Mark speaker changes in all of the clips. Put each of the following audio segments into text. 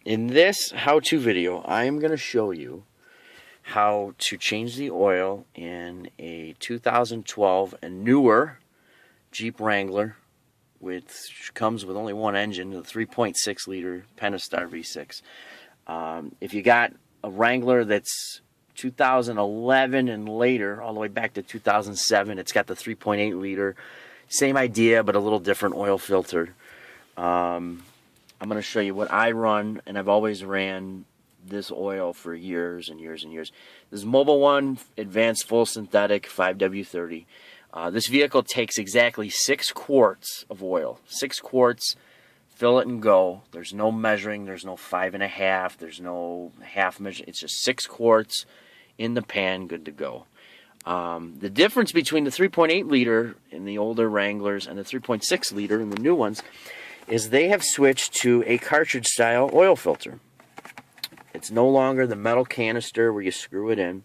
Speaker 1: In this how-to video, I am going to show you how to change the oil in a 2012 and newer Jeep Wrangler, which comes with only one engine, the 3.6 liter Pentastar V6. If you got a Wrangler that's 2011 and later, all the way back to 2007, it's got the 3.8 liter, same idea but a little different oil filter. I'm going to show you what I run, and I've always ran this oil for years and years and years. This is Mobil 1 Advanced Full Synthetic 5W30. This vehicle takes exactly 6 quarts of oil. 6 quarts, fill it and go. There's no measuring, there's no 5.5, there's no half measure. It's just 6 quarts in the pan, good to go. The difference between the 3.8 liter in the older Wranglers and the 3.6 liter in the new ones is they have switched to a cartridge style oil filter. It's no longer the metal canister where you screw it in,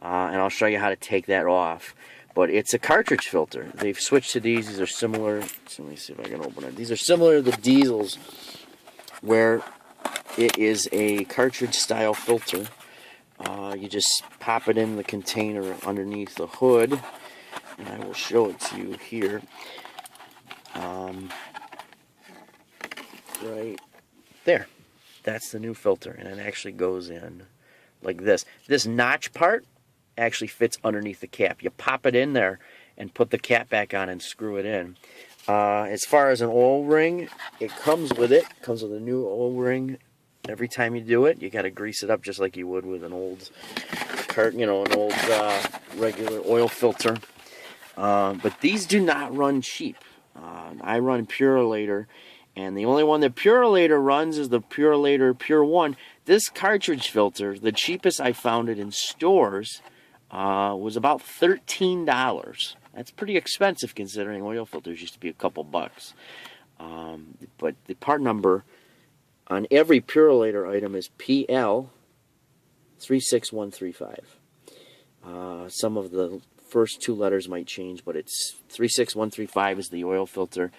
Speaker 1: and I'll show you how to take that off, but it's a cartridge filter. They've switched to these. These are similar, so let me see if I can open it. These are similar to the diesels where it is a cartridge style filter. You just pop it in the container underneath the hood, and I will show it to you here. Right there. That's the new filter, and it actually goes in like this. This notch part actually fits underneath the cap. You pop it in there and put the cap back on and screw it in. As far as an oil ring, it comes with it. It comes with a new oil ring. Every time you do it, you got to grease it up just like you would with an old an old regular oil filter. But these do not run cheap. I run Purolator, and the only one that Purolator runs is the Purolator Pure 1. This cartridge filter, the cheapest I found it in stores, was about $13. That's pretty expensive considering oil filters used to be a couple bucks. But the part number on every Purolator item is PL 36135. Some of the first 2 letters might change, but it's 36135 is the oil filter.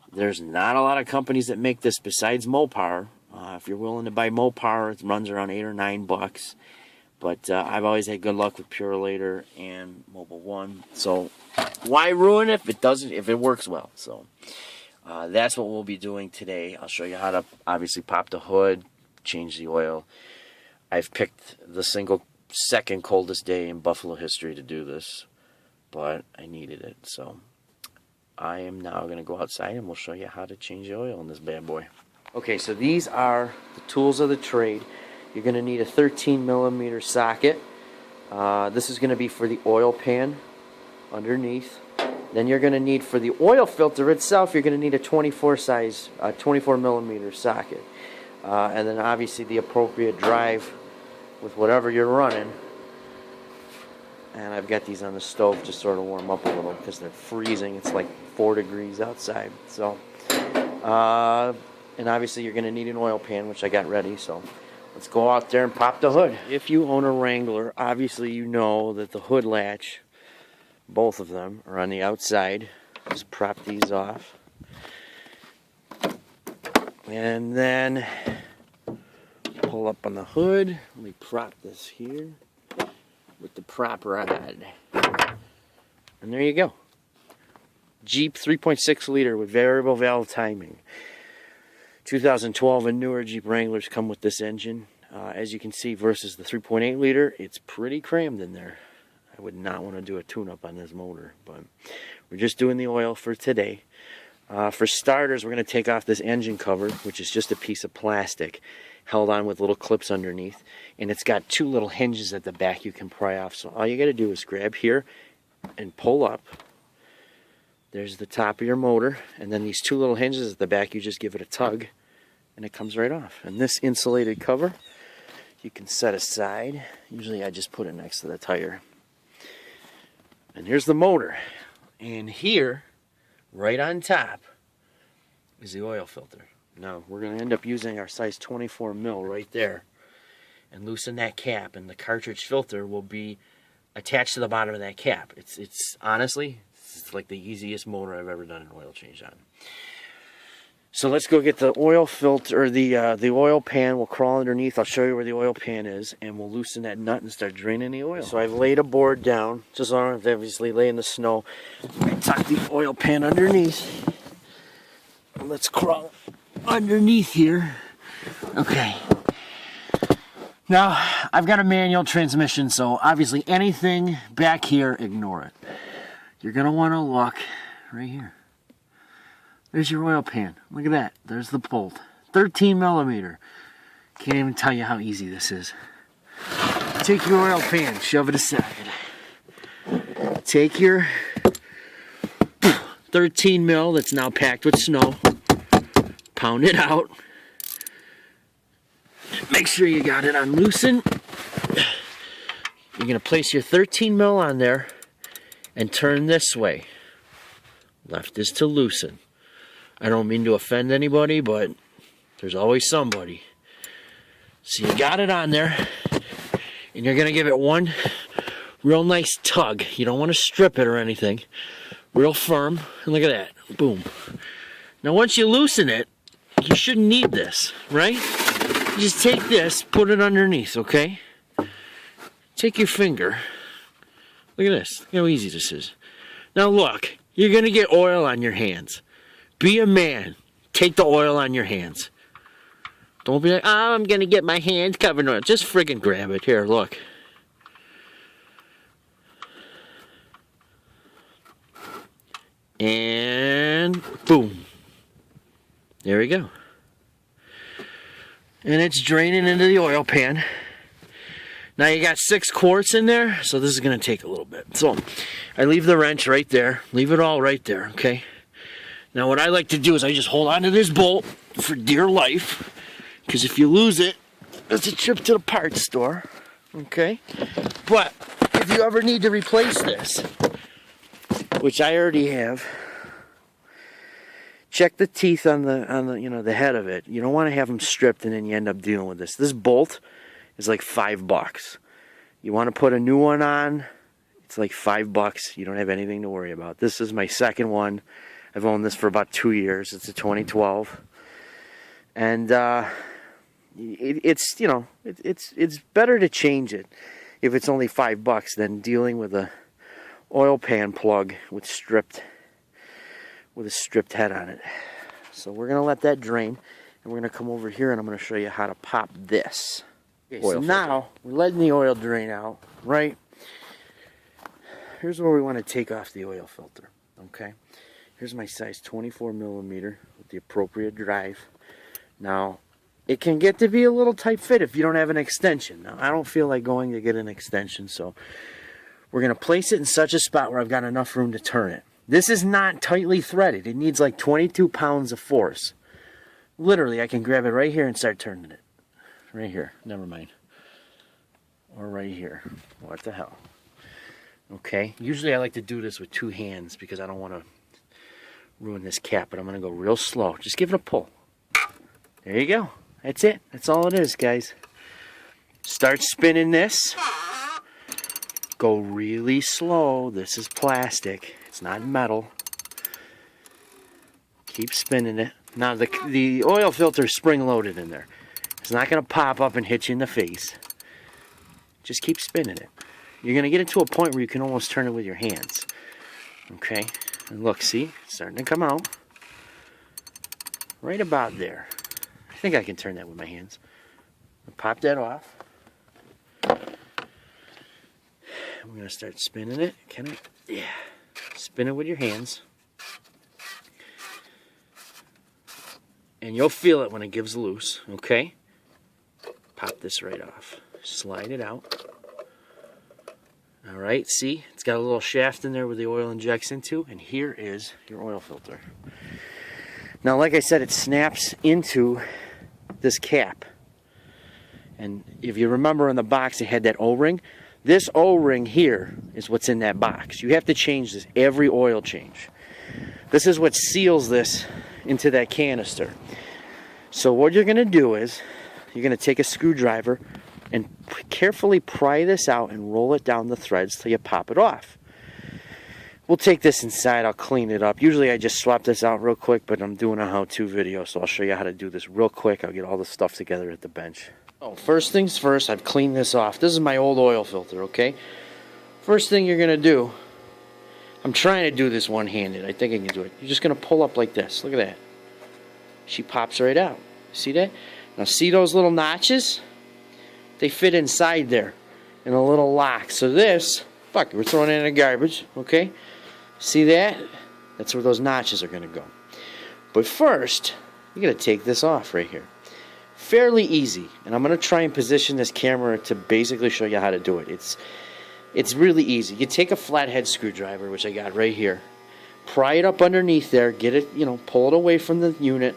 Speaker 1: There's not a lot of companies that make this besides Mopar. If you're willing to buy Mopar, it runs around $8 or $9. But I've always had good luck with Purolator and Mobil 1. So why ruin it if it works well? So that's what we'll be doing today. I'll show you how to obviously pop the hood, change the oil. I've picked the second coldest day in Buffalo history to do this, but I needed it. So I am now going to go outside and we'll show you how to change the oil in this bad boy. Okay, so these are the tools of the trade. You're going to need a 13mm socket. This is going to be for the oil pan underneath. Then you're going to need, for the oil filter itself, you're going to need a 24mm socket. And then obviously the appropriate drive with whatever you're running. And I've got these on the stove to sort of warm up a little because they're freezing. It's like 4 degrees outside. So, and obviously you're going to need an oil pan, which I got ready. So let's go out there and pop the hood. If you own a Wrangler, obviously you know that the hood latch, both of them, are on the outside. Just prop these off. And then pull up on the hood. Let me prop this here with the prop rod. And there you go. Jeep 3.6 liter with variable valve timing. 2012 and newer Jeep Wranglers come with this engine. As you can see, versus the 3.8 liter, it's pretty crammed in there. I would not want to do a tune-up on this motor, but we're just doing the oil for today. For starters, we're going to take off this engine cover, which is just a piece of plastic held on with little clips underneath, and it's got 2 little hinges at the back you can pry off. So all you got to do is grab here and pull up. There's the top of your motor, and then these 2 little hinges at the back, you just give it a tug and it comes right off. And this insulated cover you can set aside. Usually I just put it next to the tire. And here's the motor, and here right on top is the oil filter. Now we're going to end up using our size 24mm right there and loosen that cap, and the cartridge filter will be attached to the bottom of that cap. It's honestly, it's like the easiest motor I've ever done an oil change on. So let's go get the oil filter, or the oil pan. We'll crawl underneath. I'll show you where the oil pan is, and we'll loosen that nut and start draining the oil. So I've laid a board down, just so I don't have to obviously lay in the snow. I tuck the oil pan underneath. Let's crawl underneath here. Okay. Now, I've got a manual transmission, so obviously anything back here, ignore it. You're going to want to look right here. There's your oil pan. Look at that. There's the bolt. 13 millimeter. Can't even tell you how easy this is. Take your oil pan, shove it aside. Take your 13 mil that's now packed with snow. Pound it out. Make sure you got it on loosen. You're going to place your 13 mil on there and turn this way. Left is to loosen. I don't mean to offend anybody, but there's always somebody. So you got it on there, and you're going to give it one real nice tug. You don't want to strip it or anything. Real firm. And look at that. Boom. Now once you loosen it, you shouldn't need this, right? You just take this, put it underneath, okay? Take your finger. Look at this. Look how easy this is. Now look, you're going to get oil on your hands. Be a man. Take the oil on your hands. Don't be like, oh, I'm going to get my hands covered in oil. Just friggin' grab it. Here, look. And boom. There we go. And it's draining into the oil pan. Now you got 6 quarts in there, so this is going to take a little bit. So I leave the wrench right there. Leave it all right there, okay? Now what I like to do is I just hold on to this bolt for dear life, because if you lose it, it's a trip to the parts store, okay? But if you ever need to replace this, which I already have, check the teeth on the you know, the head of it. You don't want to have them stripped and then you end up dealing with this. This bolt is like $5. You want to put a new one on, it's like $5. You don't have anything to worry about. This is my second one. I've owned this for about 2 years. It's a 2012, and it's, you know, it's better to change it if it's only $5 than dealing with a oil pan plug with a stripped head on it. So we're gonna let that drain, and we're gonna come over here and I'm gonna show you how to pop this. Okay, so now we're letting the oil drain out, right? Here's where we want to take off the oil filter, okay? Here's my size 24 millimeter with the appropriate drive. Now, it can get to be a little tight fit if you don't have an extension. Now, I don't feel like going to get an extension, so we're going to place it in such a spot where I've got enough room to turn it. This is not tightly threaded. It needs like 22 pounds of force. Literally, I can grab it right here and start turning it. Right here. Never mind. Or right here. What the hell? Okay. Usually I like to do this with 2 hands because I don't want to ruin this cap, but I'm going to go real slow. Just give it a pull. There you go. That's it. That's all it is, guys. Start spinning this. Go really slow. This is plastic. It's not metal. Keep spinning it. Now, the oil filter is spring-loaded in there. It's not going to pop up and hit you in the face. Just keep spinning it. You're going to get it to a point where you can almost turn it with your hands. Okay? And look, see? It's starting to come out. Right about there. I think I can turn that with my hands. Pop that off. I'm going to start spinning it. Can I? Yeah. Spin it with your hands. And you'll feel it when it gives loose, okay? Pop this right off. Slide it out. Alright, see? It's got a little shaft in there where the oil injects into, and here is your oil filter. Now, like I said, it snaps into this cap. And if you remember in the box, it had that O-ring. This O-ring here is what's in that box. You have to change this every oil change. This is what seals this into that canister. So what you're going to do is, you're going to take a screwdriver and carefully pry this out and roll it down the threads till you pop it off. we'll take this inside. I'll clean it up. Usually I just swap this out real quick, but I'm doing a how-to video, so I'll show you how to do this real quick. I'll get all the stuff together at the bench. Oh, first things first, I've cleaned this off. This is my old oil filter, okay? First thing you're going to do, I'm trying to do this one-handed. I think I can do it. You're just going to pull up like this. Look at that. She pops right out. See that? Now see those little notches? They fit inside there in a little lock. So this, fuck, we're throwing it in the garbage, okay? See that? That's where those notches are going to go. But first, you got to take this off right here. Fairly easy, and I'm going to try and position this camera to basically show you how to do it. It's really easy. You take a flathead screwdriver, which I got right here, pry it up underneath there, get it, pull it away from the unit.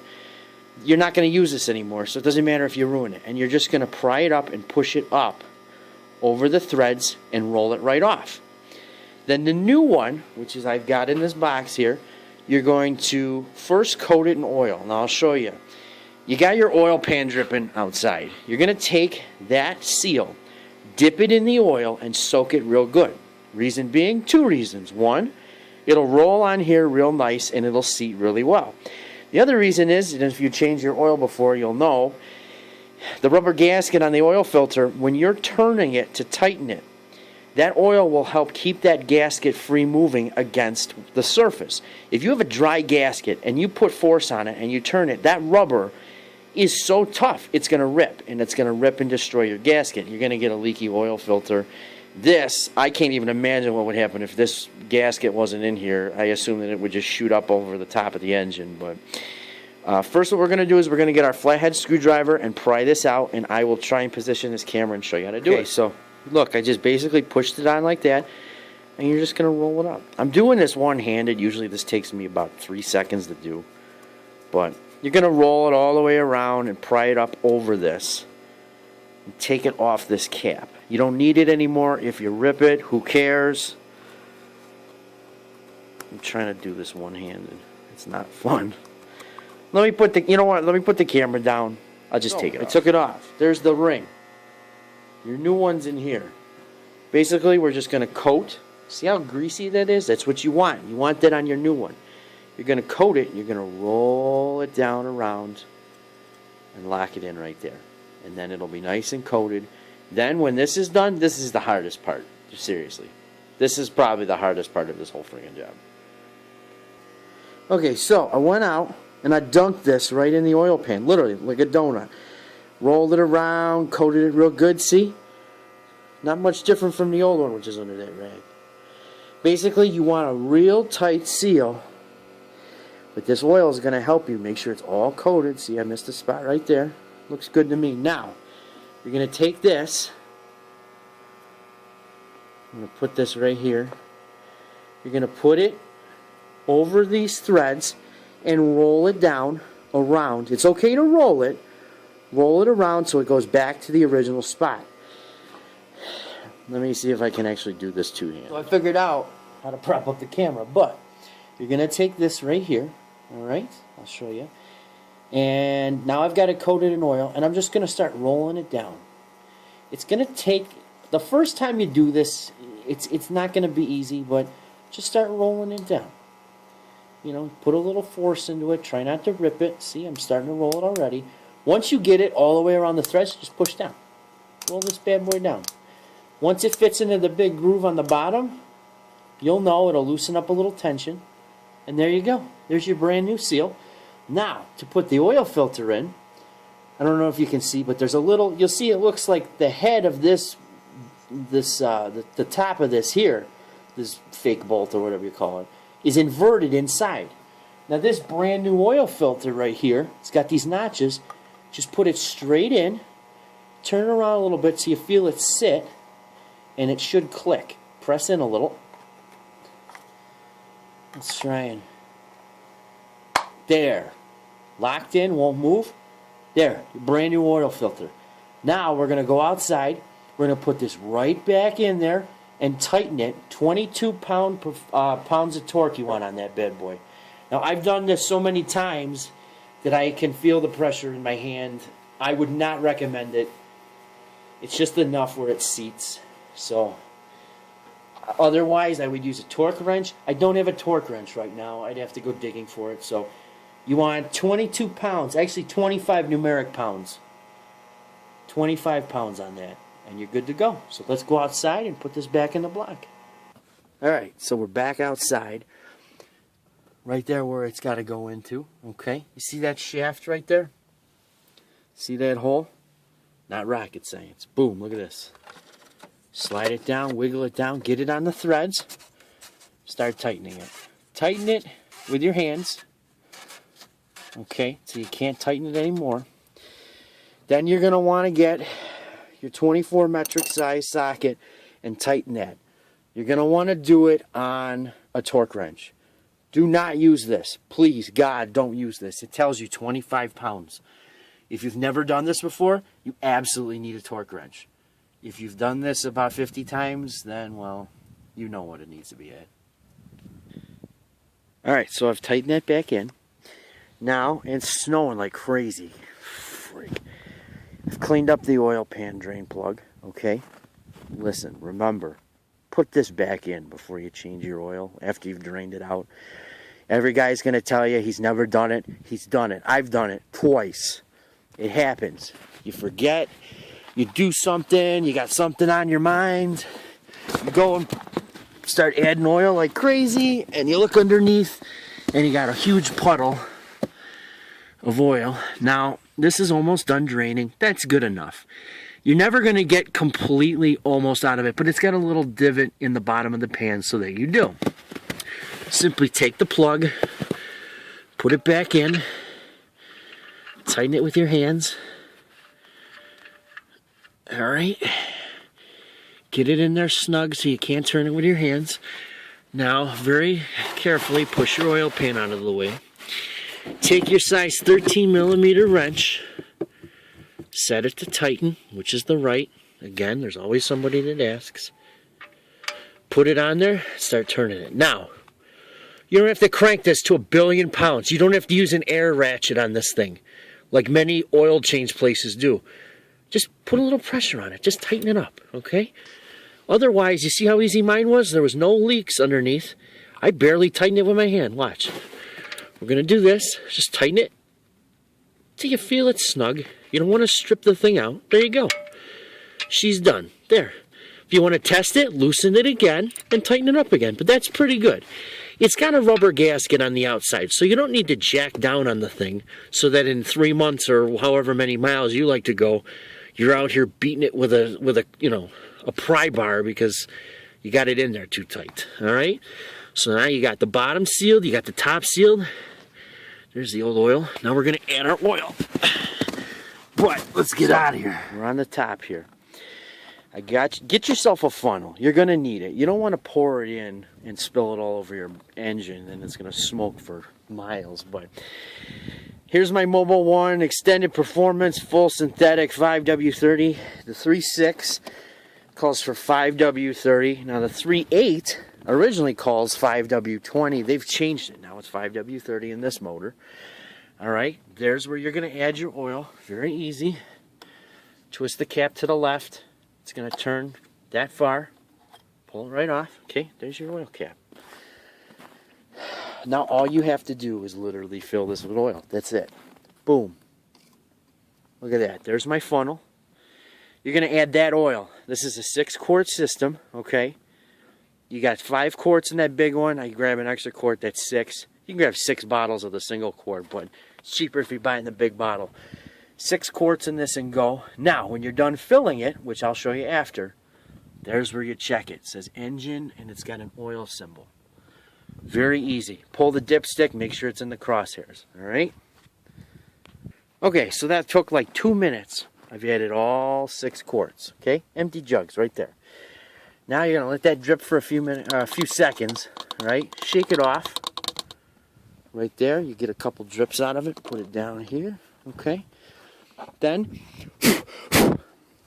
Speaker 1: You're not going to use this anymore, so it doesn't matter if you ruin it. And you're just going to pry it up and push it up over the threads and roll it right off. Then the new one, which is I've got in this box here, you're going to first coat it in oil. Now I'll show you. You got your oil pan dripping outside. You're going to take that seal, dip it in the oil, and soak it real good. Reason being, two reasons. One, it'll roll on here real nice and it'll seat really well. The other reason is, and if you change your oil before, you'll know, the rubber gasket on the oil filter, when you're turning it to tighten it, that oil will help keep that gasket free moving against the surface. If you have a dry gasket and you put force on it and you turn it, that rubber is so tough, it's going to rip, and it's going to rip and destroy your gasket. You're going to get a leaky oil filter. This, I can't even imagine what would happen if this gasket wasn't in here. I assume that it would just shoot up over the top of the engine. But first what we're going to do is we're going to get our flathead screwdriver and pry this out, and I will try and position this camera and show you how to do it. So look, I just basically pushed it on like that, and you're just going to roll it up. I'm doing this one-handed. Usually this takes me about 3 seconds to do. But you're going to roll it all the way around and pry it up over this. And take it off this cap. You don't need it anymore. If you rip it, who cares? I'm trying to do this one-handed. It's not fun. Let me put the, you know what? Let me put the camera down. I'll just take it off. I took it off. There's the ring. Your new one's in here. Basically, we're just going to coat. See how greasy that is? That's what you want. You want that on your new one. You're going to coat it, and you're going to roll it down around and lock it in right there. And then it'll be nice and coated. Then when this is done, this is the hardest part. Seriously. This is probably the hardest part of this whole friggin' job. Okay, so I went out and I dunked this right in the oil pan. Literally, like a donut. Rolled it around, coated it real good, see? Not much different from the old one, which is under that rag. Basically, you want a real tight seal. But this oil is going to help you make sure it's all coated. See, I missed a spot right there. Looks good to me. Now, you're going to take this. I'm going to put this right here. You're going to put it over these threads and roll it down around. It's okay to roll it. Roll it around so it goes back to the original spot. Let me see if I can actually do this two-handed. So I figured out how to prop up the camera, but you're going to take this right here. Alright, I'll show you. And now I've got it coated in oil, and I'm just going to start rolling it down. It's going to take, the first time you do this, it's not going to be easy, but just start rolling it down. You know, put a little force into it, try not to rip it. See, I'm starting to roll it already. Once you get it all the way around the threads, just push down. Roll this bad boy down. Once it fits into the big groove on the bottom, you'll know it'll loosen up a little tension. And there you go. There's your brand new seal. Now, to put the oil filter in, I don't know if you can see, but there's a little, you'll see it looks like the head of the top of this here, this fake bolt or whatever you call it, is inverted inside. Now this brand new oil filter right here, it's got these notches. Just put it straight in, turn it around a little bit so you feel it sit, and it should click. Press in a little. Let's try and, there. Locked in, won't move. There, brand new oil filter. Now we're going to go outside. We're going to put this right back in there and tighten it. 22 pounds of torque you want on that bad boy. Now I've done this so many times that I can feel the pressure in my hand. I would not recommend it. It's just enough where it seats. So Otherwise, I would use a torque wrench. I don't have a torque wrench right now. I'd have to go digging for it. So you want 22 pounds, actually 25 numeric pounds. 25 pounds on that, and you're good to go. So let's go outside and put this back in the block. Alright, so we're back outside. Right there where it's got to go into. Okay, you see that shaft right there? See that hole? Not rocket science. Boom, look at this. Slide it down, wiggle it down, get it on the threads. Start tightening it. Tighten it with your hands. Okay, so you can't tighten it anymore. Then you're going to want to get your 24 metric size socket and tighten that. You're going to want to do it on a torque wrench. Do not use this. Please, God, don't use this. It tells you 25 pounds. If you've never done this before, you absolutely need a torque wrench. If you've done this about 50 times, then, well, you know what it needs to be at. Alright, so I've tightened that back in. Now, it's snowing like crazy. Freak. I've cleaned up the oil pan drain plug, okay? Listen, remember, put this back in before you change your oil after you've drained it out. Every guy's going to tell you he's never done it. He's done it. I've done it twice. It happens. You forget. You do something. You got something on your mind. You go and start adding oil like crazy, and you look underneath, and you got a huge puddle of oil. Now, this is almost done draining. That's good enough. You're never going to get completely almost out of it, but it's got a little divot in the bottom of the pan, so that you do. Simply take the plug, put it back in, tighten it with your hands. Alright. Get it in there snug so you can't turn it with your hands. Now, very carefully push your oil pan out of the way. Take your size 13 millimeter wrench, set it to tighten, which is the right. Again, there's always somebody that asks. Put it on there, start turning it. Now, you don't have to crank this to 1 billion pounds. You don't have to use an air ratchet on this thing, like many oil change places do. Just put a little pressure on it. Just tighten it up, okay? Otherwise, you see how easy mine was? There was no leaks underneath. I barely tightened it with my hand. Watch. We're going to do this. Just tighten it till you feel it snug. You don't want to strip the thing out. There you go. She's done. There. If you want to test it, loosen it again and tighten it up again. But that's pretty good. It's got a rubber gasket on the outside, so you don't need to jack down on the thing so that in 3 months or however many miles you like to go, you're out here beating it with a a pry bar because you got it in there too tight. All right? So now you got the bottom sealed, you got the top sealed. There's the old oil. Now we're going to add our oil. But let's get out of here. We're on the top here. I got you. Get yourself a funnel. You're going to need it. You don't want to pour it in and spill it all over your engine, and it's going to smoke for miles. But here's my Mobil 1 Extended Performance Full Synthetic 5W30. The 3.6 calls for 5W30. Now the 3.8 originally calls 5W20. They've changed it. Now it's 5W30 in this motor. Alright, there's where you're going to add your oil. Very easy. Twist the cap to the left. It's going to turn that far. Pull it right off. Okay, there's your oil cap. Now all you have to do is literally fill this with oil. That's it. Boom. Look at that. There's my funnel. You're going to add that oil. This is a 6-quart system, okay? You got 5 quarts in that big one. I grab an extra quart, that's 6. You can grab 6 bottles of the single quart, but it's cheaper if you buy in the big bottle. 6 quarts in this and go. Now, when you're done filling it, which I'll show you after, there's where you check it. It says engine, and it's got an oil symbol. Very easy. Pull the dipstick, make sure it's in the crosshairs, all right? Okay, so that took like 2 minutes. I've added all 6 quarts, okay? Empty jugs right there. Now you're gonna let that drip for a few seconds, right? Shake it off. Right there, you get a couple drips out of it. Put it down here, okay? Then,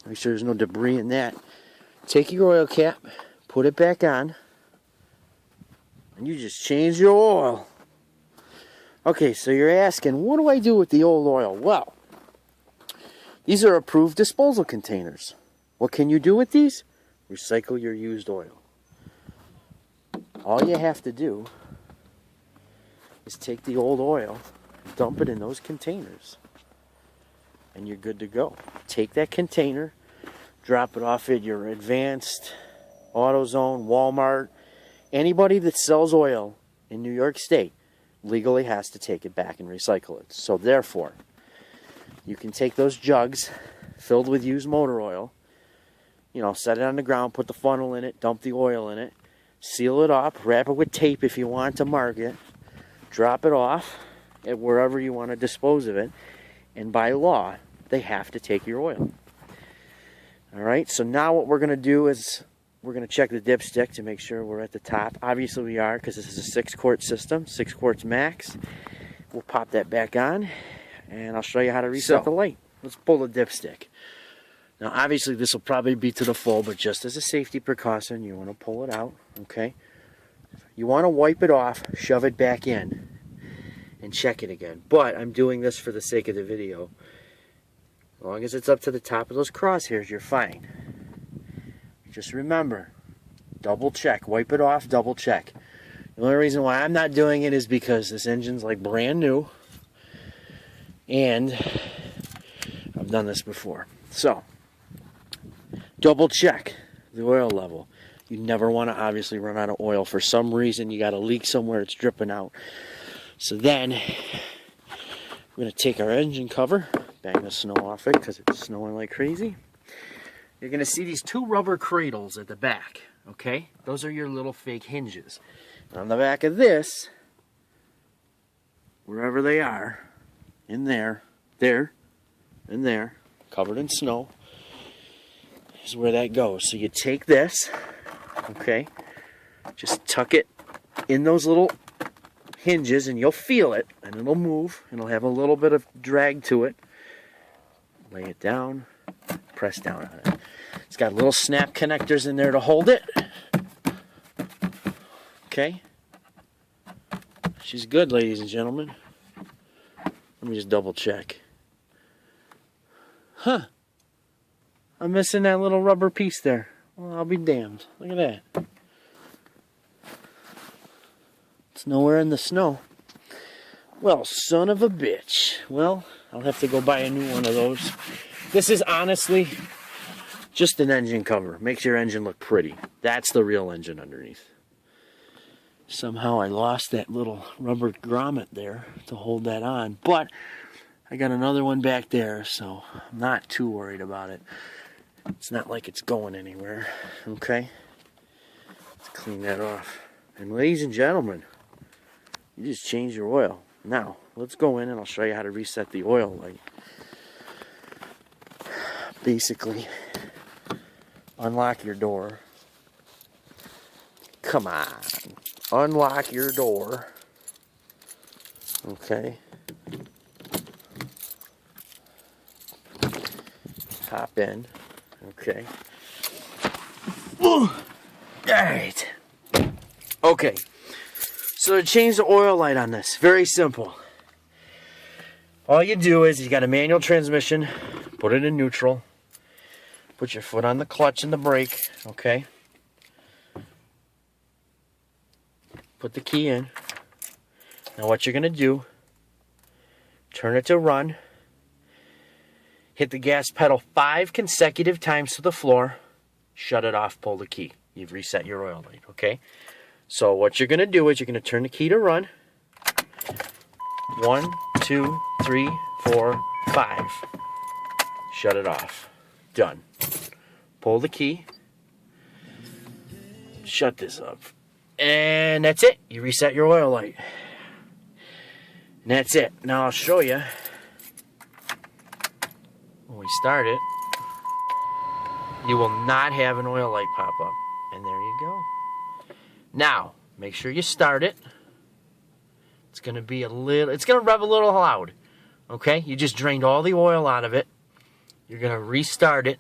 Speaker 1: make sure there's no debris in that. Take your oil cap, put it back on, and you just change your oil. Okay, so you're asking, what do I do with the old oil? Well, these are approved disposal containers. What can you do with these? Recycle your used oil. all you have to do is take the old oil, dump it in those containers, and you're good to go. Take that container, drop it off at your Advanced, AutoZone, Walmart. Anybody that sells oil in New York State legally has to take it back and recycle it. So therefore, you can take those jugs filled with used motor oil, you know, set it on the ground, put the funnel in it, dump the oil in it, seal it up, wrap it with tape if you want to mark it, drop it off at wherever you want to dispose of it, and by law, they have to take your oil. Alright, so now what we're going to do is we're going to check the dipstick to make sure we're at the top. Obviously we are, because this is a 6-quart system, 6 quarts max. We'll pop that back on, and I'll show you how to reset the light. Let's pull the dipstick. Now obviously this will probably be to the full, but just as a safety precaution, you want to pull it out, okay? You want to wipe it off, shove it back in, and check it again. But I'm doing this for the sake of the video. As long as it's up to the top of those crosshairs, you're fine. Just remember, double check, wipe it off, double check. The only reason why I'm not doing it is because this engine's like brand new, and I've done this before. So, double check the oil level. You never want to obviously run out of oil. For some reason, you got a leak somewhere, it's dripping out. So then, we're going to take our engine cover, bang the snow off it because it's snowing like crazy. You're going to see these 2 rubber cradles at the back, okay? Those are your little fake hinges. And on the back of this, wherever they are, in there, and there, covered in snow, is where that goes. So you take this, okay, just tuck it in those little hinges and you'll feel it, and it'll move, and it'll have a little bit of drag to it. Lay it down, press down on it. It's got little snap connectors in there to hold it. Okay. She's good, ladies and gentlemen. Let me just double check. Huh. I'm missing that little rubber piece there. Well, I'll be damned. Look at that. It's nowhere in the snow. Well, son of a bitch. Well, I'll have to go buy a new one of those. This is honestly just an engine cover. Makes your engine look pretty. That's the real engine underneath. Somehow I lost that little rubber grommet there to hold that on. But I got another one back there, so I'm not too worried about it. It's not like it's going anywhere. Okay? Let's clean that off. And ladies and gentlemen, you just change your oil. Now, let's go in and I'll show you how to reset the oil light. Basically, unlock your door. Come on. Unlock your door. Okay. Hop in. Okay. Alright. Okay. So to change the oil light on this, very simple. All you do is you got a manual transmission, put it in neutral, put your foot on the clutch and the brake, okay? Put the key in. Now what you're going to do, turn it to run, hit the gas pedal 5 consecutive times to the floor, shut it off, pull the key. You've reset your oil light, okay? So what you're going to do is you're going to turn the key to run. 1, 2, 3, 4, 5. Shut it off. Done. Pull the key. Shut this up. And that's it. You reset your oil light. And that's it. Now I'll show you. When we start it, you will not have an oil light pop up. And there you go. Now, make sure you start it. It's going to be it's going to rev a little loud. Okay? You just drained all the oil out of it. You're going to restart it.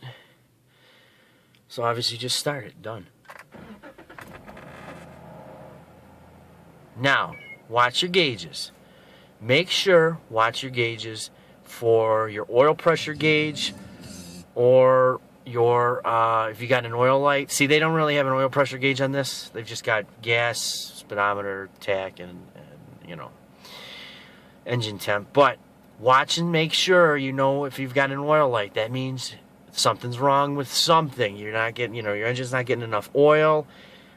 Speaker 1: So obviously just start it. Done. Now, watch your gauges. Make sure, watch your gauges for your oil pressure gauge or your, if you got an oil light, see, they don't really have an oil pressure gauge on this. They've just got gas, speedometer, tach, and you know, engine temp. But watch and make sure you know if you've got an oil light. That means something's wrong with something. You're not getting, you know, your engine's not getting enough oil,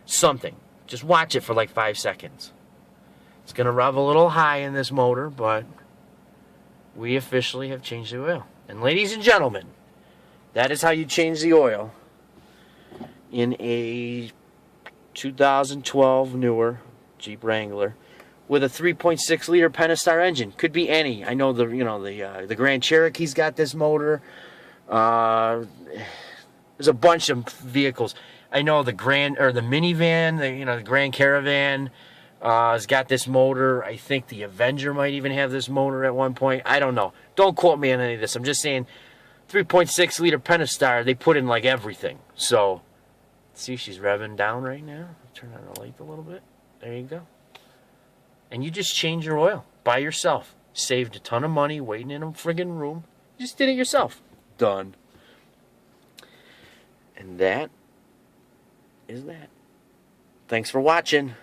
Speaker 1: something. Just watch it for like 5 seconds. It's going to rev a little high in this motor, but we officially have changed the oil. And ladies and gentlemen, that is how you change the oil in a 2012 newer Jeep Wrangler with a 3.6 liter Pentastar engine. Could be any. I know the Grand Cherokee's got this motor. There's a bunch of vehicles. I know the minivan, the Grand Caravan has got this motor. I think the Avenger might even have this motor at one point. I don't know. Don't quote me on any of this. I'm just saying 3.6 liter Pentastar, they put in like everything. So, see, she's revving down right now. Turn on the light a little bit. There you go. And you just change your oil by yourself. Saved a ton of money waiting in a friggin' room. You just did it yourself. Done. And that is that. Thanks for watching.